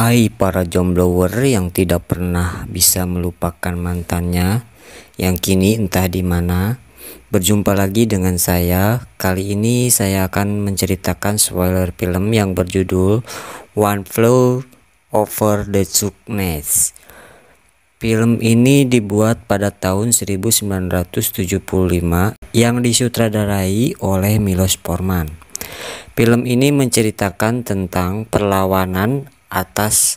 Hai para jomblower yang tidak pernah bisa melupakan mantannya, yang kini entah di mana. Berjumpa lagi dengan saya. Kali ini saya akan menceritakan spoiler film yang berjudul One Flew Over the Cuckoo's Nest. Film ini dibuat pada tahun 1975 yang disutradarai oleh Milos Forman. Film ini menceritakan tentang perlawanan atas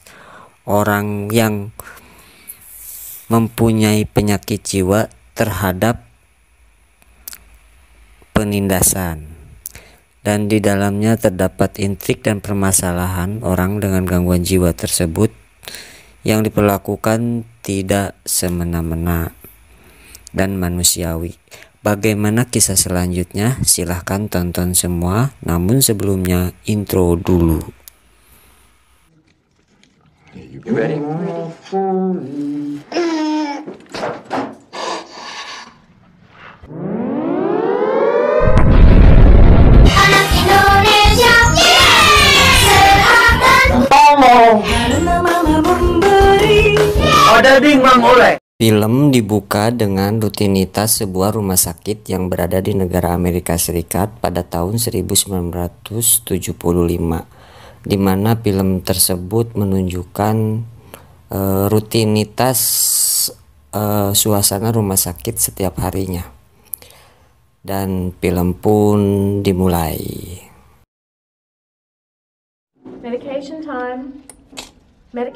orang yang mempunyai penyakit jiwa terhadap penindasan, dan di dalamnya terdapat intrik dan permasalahan orang dengan gangguan jiwa tersebut yang diperlakukan tidak semena-mena dan manusiawi. Bagaimana kisah selanjutnya? Silahkan tonton semua. Namun sebelumnya intro dulu. You ready? Anak Indonesia, seakan karena mama memberi. Ada ding Mang Oleh. Film dibuka dengan rutinitas sebuah rumah sakit yang berada di negara Amerika Serikat pada tahun 1975, di mana film tersebut menunjukkan rutinitas suasana rumah sakit setiap harinya. Dan film pun dimulai. Medication time. Right.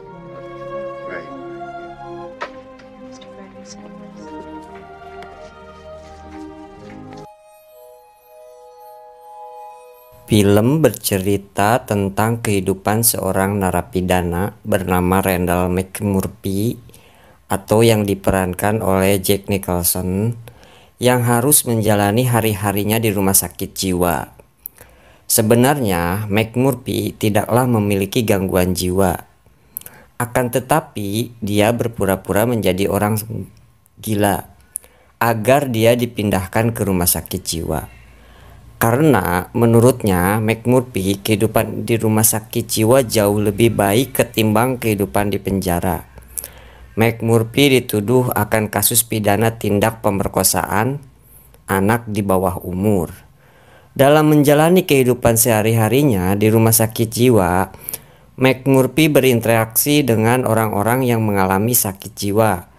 Film bercerita tentang kehidupan seorang narapidana bernama Randall McMurphy atau yang diperankan oleh Jack Nicholson, yang harus menjalani hari-harinya di rumah sakit jiwa. Sebenarnya McMurphy tidaklah memiliki gangguan jiwa, akan tetapi dia berpura-pura menjadi orang gila agar dia dipindahkan ke rumah sakit jiwa. Karena menurutnya McMurphy, kehidupan di rumah sakit jiwa jauh lebih baik ketimbang kehidupan di penjara. McMurphy dituduh akan kasus pidana tindak pemerkosaan anak di bawah umur. Dalam menjalani kehidupan sehari-harinya di rumah sakit jiwa, McMurphy berinteraksi dengan orang-orang yang mengalami sakit jiwa,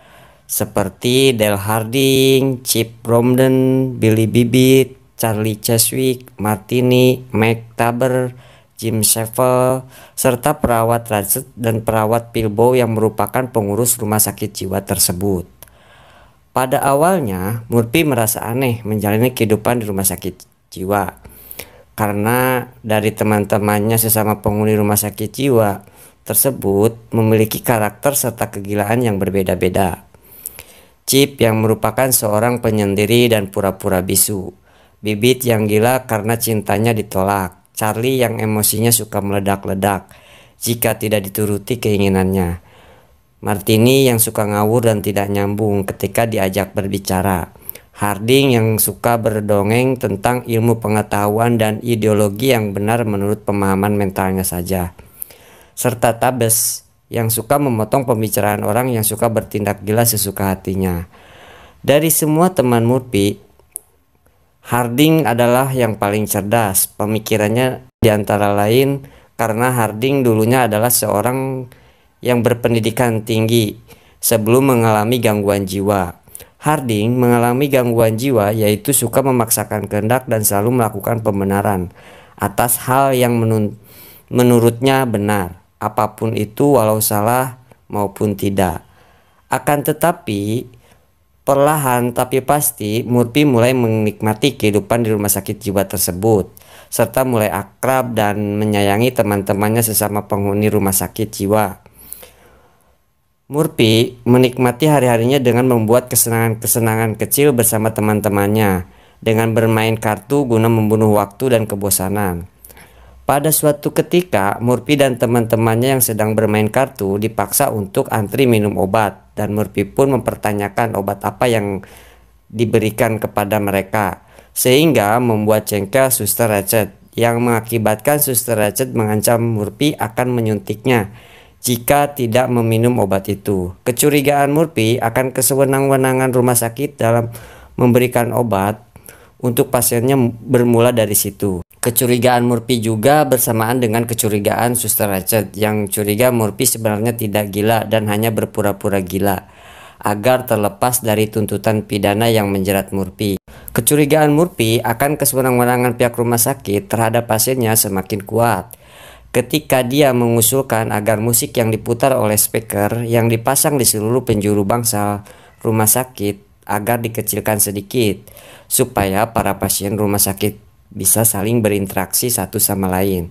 seperti Dale Harding, Chip Bromden, Billy Bibbitt, Charlie Cheswick, Martini, Mac Taber, Jim Sheffield, serta perawat Ratchet dan perawat Bilbo yang merupakan pengurus rumah sakit jiwa tersebut. Pada awalnya, Murphy merasa aneh menjalani kehidupan di rumah sakit jiwa, karena dari teman-temannya sesama penghuni rumah sakit jiwa tersebut memiliki karakter serta kegilaan yang berbeda-beda. Chip yang merupakan seorang penyendiri dan pura-pura bisu, Bibbitt yang gila karena cintanya ditolak, Charlie yang emosinya suka meledak-ledak jika tidak dituruti keinginannya, Martini yang suka ngawur dan tidak nyambung ketika diajak berbicara, Harding yang suka berdongeng tentang ilmu pengetahuan dan ideologi yang benar menurut pemahaman mentalnya saja, serta Tabes yang suka memotong pembicaraan orang yang suka bertindak gila sesuka hatinya. Dari semua teman Murphy, Harding adalah yang paling cerdas pemikirannya, diantara lain karena Harding dulunya adalah seorang yang berpendidikan tinggi sebelum mengalami gangguan jiwa. Harding mengalami gangguan jiwa yaitu suka memaksakan kehendak dan selalu melakukan pembenaran atas hal yang menurutnya benar, apapun itu walau salah maupun tidak. Akan tetapi perlahan tapi pasti Murphy mulai menikmati kehidupan di rumah sakit jiwa tersebut, serta mulai akrab dan menyayangi teman-temannya sesama penghuni rumah sakit jiwa. Murphy menikmati hari-harinya dengan membuat kesenangan-kesenangan kecil bersama teman-temannya, dengan bermain kartu guna membunuh waktu dan kebosanan. Pada suatu ketika, Murphy dan teman-temannya yang sedang bermain kartu dipaksa untuk antri minum obat, dan Murphy pun mempertanyakan obat apa yang diberikan kepada mereka, sehingga membuat jengkel Suster Ratchet, yang mengakibatkan Suster Ratchet mengancam Murphy akan menyuntiknya jika tidak meminum obat itu. Kecurigaan Murphy akan kesewenang-wenangan rumah sakit dalam memberikan obat untuk pasiennya bermula dari situ. Kecurigaan Murphy juga bersamaan dengan kecurigaan Suster Rachel yang curiga Murphy sebenarnya tidak gila dan hanya berpura-pura gila agar terlepas dari tuntutan pidana yang menjerat Murphy. Kecurigaan Murphy akan kesewenang-wenangan pihak rumah sakit terhadap pasiennya semakin kuat ketika dia mengusulkan agar musik yang diputar oleh speaker yang dipasang di seluruh penjuru bangsal rumah sakit agar dikecilkan sedikit supaya para pasien rumah sakit bisa saling berinteraksi satu sama lain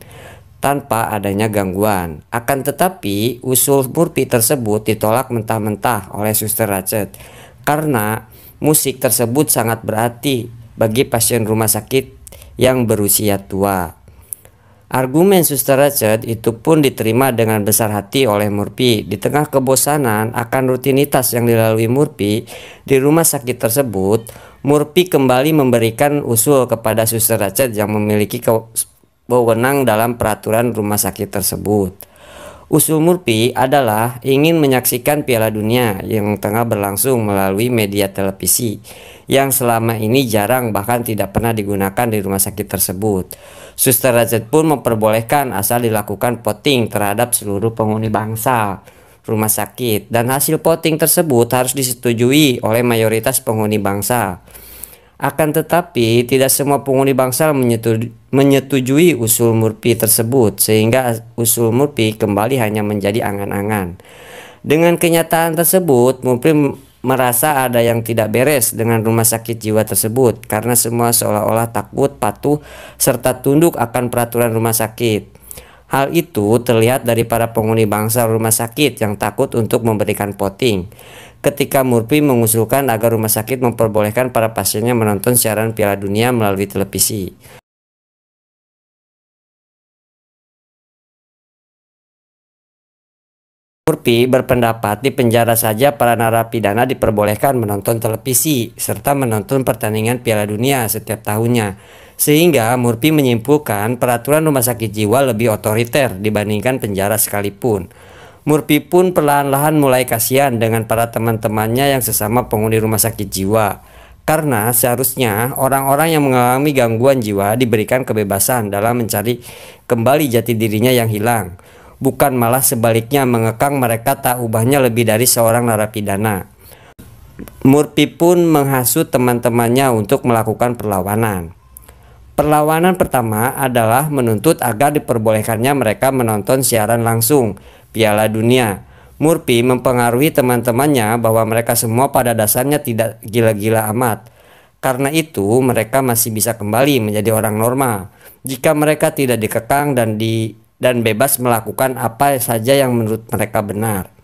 tanpa adanya gangguan. Akan tetapi usul Murphy tersebut ditolak mentah-mentah oleh Suster Rachel karena musik tersebut sangat berarti bagi pasien rumah sakit yang berusia tua. Argumen Suster Rachel itu pun diterima dengan besar hati oleh Murphy. Di tengah kebosanan akan rutinitas yang dilalui Murphy di rumah sakit tersebut, Murphy kembali memberikan usul kepada Suster Rachel yang memiliki wewenang dalam peraturan rumah sakit tersebut. Usul Murphy adalah ingin menyaksikan Piala Dunia yang tengah berlangsung melalui media televisi yang selama ini jarang bahkan tidak pernah digunakan di rumah sakit tersebut. Suster Rachel pun memperbolehkan asal dilakukan voting terhadap seluruh penghuni bangsal rumah sakit dan hasil voting tersebut harus disetujui oleh mayoritas penghuni bangsal. Akan tetapi tidak semua penghuni bangsal menyetujui usul Murphy tersebut sehingga usul Murphy kembali hanya menjadi angan-angan. Dengan kenyataan tersebut, Murphy merasa ada yang tidak beres dengan rumah sakit jiwa tersebut karena semua seolah-olah takut, patuh, serta tunduk akan peraturan rumah sakit. Hal itu terlihat dari para penghuni bangsal rumah sakit yang takut untuk memberikan voting ketika Murphy mengusulkan agar rumah sakit memperbolehkan para pasiennya menonton siaran Piala Dunia melalui televisi. Murphy berpendapat di penjara saja para narapidana diperbolehkan menonton televisi serta menonton pertandingan Piala Dunia setiap tahunnya. Sehingga Murphy menyimpulkan peraturan rumah sakit jiwa lebih otoriter dibandingkan penjara sekalipun. Murphy pun perlahan-lahan mulai kasihan dengan para teman-temannya yang sesama penghuni rumah sakit jiwa. Karena seharusnya orang-orang yang mengalami gangguan jiwa diberikan kebebasan dalam mencari kembali jati dirinya yang hilang. Bukan malah sebaliknya mengekang mereka tak ubahnya lebih dari seorang narapidana. Murphy pun menghasut teman-temannya untuk melakukan perlawanan. Perlawanan pertama adalah menuntut agar diperbolehkannya mereka menonton siaran langsung Piala Dunia. Murphy mempengaruhi teman-temannya bahwa mereka semua pada dasarnya tidak gila-gila amat. Karena itu mereka masih bisa kembali menjadi orang normal jika mereka tidak dikekang dan bebas melakukan apa saja yang menurut mereka benar.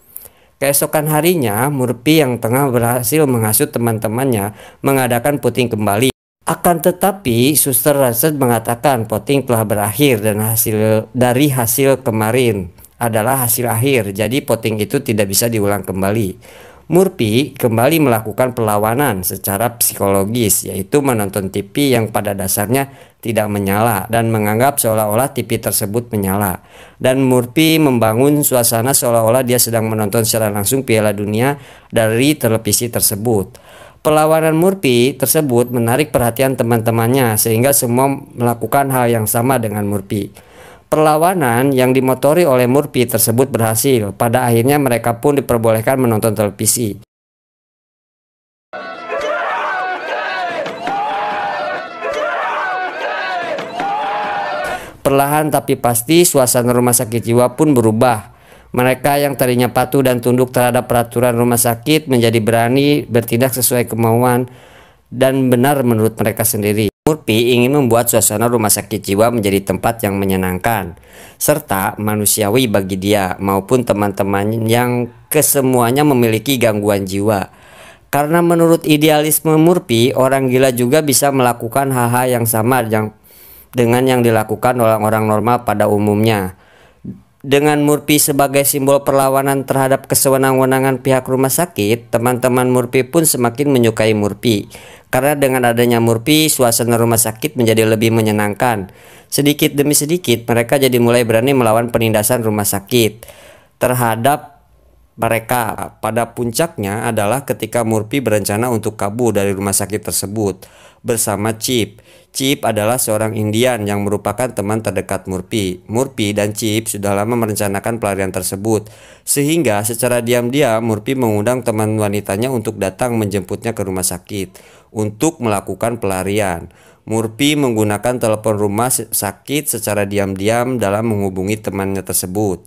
Keesokan harinya, Murphy yang tengah berhasil menghasut teman-temannya mengadakan voting kembali. Akan tetapi, Suster Rachel mengatakan voting telah berakhir dan hasil kemarin adalah hasil akhir, jadi voting itu tidak bisa diulang kembali. Murphy kembali melakukan perlawanan secara psikologis, yaitu menonton TV yang pada dasarnya tidak menyala dan menganggap seolah-olah TV tersebut menyala. Dan Murphy membangun suasana seolah-olah dia sedang menonton secara langsung Piala Dunia dari televisi tersebut. Perlawanan Murphy tersebut menarik perhatian teman-temannya sehingga semua melakukan hal yang sama dengan Murphy. Perlawanan yang dimotori oleh Murphy tersebut berhasil. Pada akhirnya mereka pun diperbolehkan menonton televisi. Perlahan tapi pasti suasana rumah sakit jiwa pun berubah. Mereka yang tadinya patuh dan tunduk terhadap peraturan rumah sakit menjadi berani bertindak sesuai kemauan dan benar menurut mereka sendiri. Murphy ingin membuat suasana rumah sakit jiwa menjadi tempat yang menyenangkan serta manusiawi bagi dia maupun teman-teman yang kesemuanya memiliki gangguan jiwa. Karena menurut idealisme Murphy, orang gila juga bisa melakukan hal-hal yang sama dengan yang dilakukan orang-orang normal pada umumnya. Dengan Murphy sebagai simbol perlawanan terhadap kesewenang-wenangan pihak rumah sakit, teman-teman Murphy pun semakin menyukai Murphy. Karena dengan adanya Murphy, suasana rumah sakit menjadi lebih menyenangkan. Sedikit demi sedikit, mereka jadi mulai berani melawan penindasan rumah sakit. terhadap mereka. Pada puncaknya adalah ketika Murphy berencana untuk kabur dari rumah sakit tersebut bersama Chip. Chip adalah seorang Indian yang merupakan teman terdekat Murphy. Murphy dan Chip sudah lama merencanakan pelarian tersebut, sehingga secara diam-diam Murphy mengundang teman wanitanya untuk datang menjemputnya ke rumah sakit untuk melakukan pelarian. Murphy menggunakan telepon rumah sakit secara diam-diam dalam menghubungi temannya tersebut.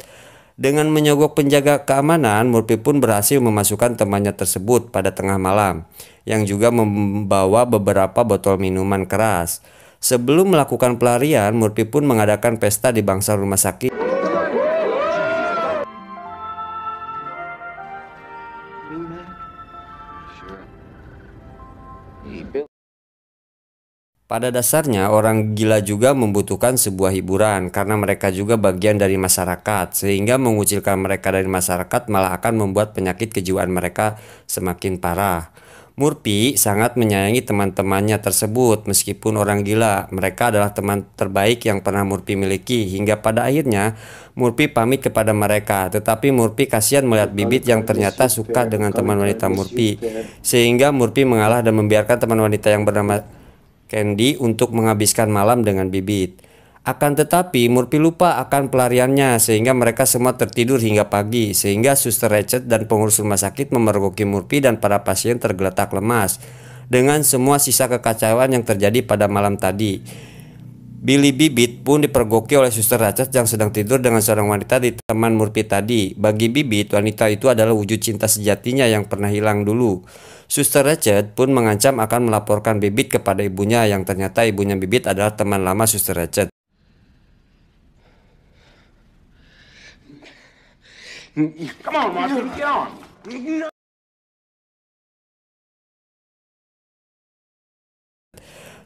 Dengan menyogok penjaga keamanan, Murphy pun berhasil memasukkan temannya tersebut pada tengah malam, yang juga membawa beberapa botol minuman keras. Sebelum melakukan pelarian, Murphy pun mengadakan pesta di bangsal rumah sakit. Pada dasarnya, orang gila juga membutuhkan sebuah hiburan karena mereka juga bagian dari masyarakat, sehingga mengucilkan mereka dari masyarakat malah akan membuat penyakit kejiwaan mereka semakin parah. Murphy sangat menyayangi teman-temannya tersebut meskipun orang gila. Mereka adalah teman terbaik yang pernah Murphy miliki, hingga pada akhirnya Murphy pamit kepada mereka. Tetapi Murphy kasihan melihat Bibit yang ternyata suka dengan teman wanita Murphy, sehingga Murphy mengalah dan membiarkan teman wanita yang bernama Candy untuk menghabiskan malam dengan Bibit. Akan tetapi Murphy lupa akan pelariannya, sehingga mereka semua tertidur hingga pagi, sehingga Suster Rachel dan pengurus rumah sakit memergoki Murphy dan para pasien tergeletak lemas dengan semua sisa kekacauan yang terjadi pada malam tadi. Billy Bibit pun dipergoki oleh Suster Rachel yang sedang tidur dengan seorang wanita di teman Murphy tadi. Bagi Bibit, wanita itu adalah wujud cinta sejatinya yang pernah hilang dulu. Suster Rachel pun mengancam akan melaporkan Bibit kepada ibunya, yang ternyata ibunya Bibit adalah teman lama Suster Rachel. Come on, Martin, get on.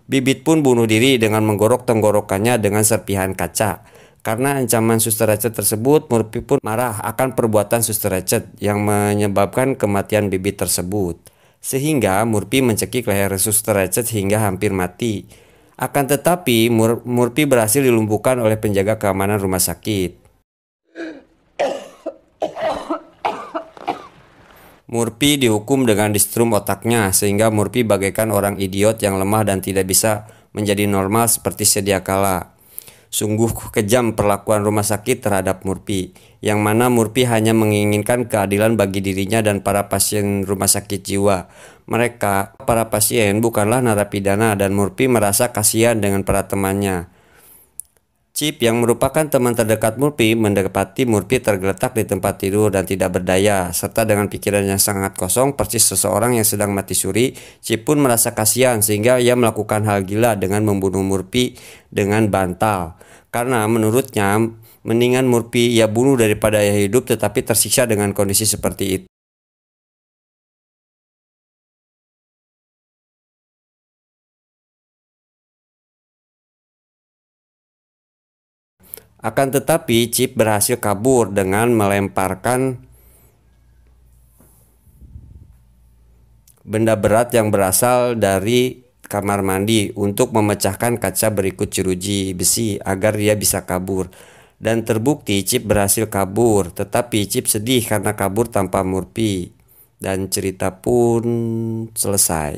Bibit pun bunuh diri dengan menggorok tenggorokannya dengan serpihan kaca. Karena ancaman Suster Rachel tersebut, Murphy pun marah akan perbuatan Suster Rachel yang menyebabkan kematian Bibit tersebut. Sehingga Murphy mencekik leher Suster Rachel hingga hampir mati. Akan tetapi Murphy berhasil dilumpuhkan oleh penjaga keamanan rumah sakit. Murphy dihukum dengan distrum otaknya, sehingga Murphy bagaikan orang idiot yang lemah dan tidak bisa menjadi normal seperti sedia kala. Sungguh kejam perlakuan rumah sakit terhadap Murphy, yang mana Murphy hanya menginginkan keadilan bagi dirinya dan para pasien rumah sakit jiwa. Mereka, para pasien, bukanlah narapidana, dan Murphy merasa kasihan dengan para temannya. Chip yang merupakan teman terdekat Murphy mendapati Murphy tergeletak di tempat tidur dan tidak berdaya, serta dengan pikiran yang sangat kosong persis seseorang yang sedang mati suri. Chip pun merasa kasihan sehingga ia melakukan hal gila dengan membunuh Murphy dengan bantal. Karena menurutnya mendingan Murphy ia bunuh daripada ia hidup tetapi tersiksa dengan kondisi seperti itu. Akan tetapi Chip berhasil kabur dengan melemparkan benda berat yang berasal dari kamar mandi untuk memecahkan kaca berikut jeruji besi agar dia bisa kabur. Dan terbukti Chip berhasil kabur, tetapi Chip sedih karena kabur tanpa Murphy. Dan cerita pun selesai.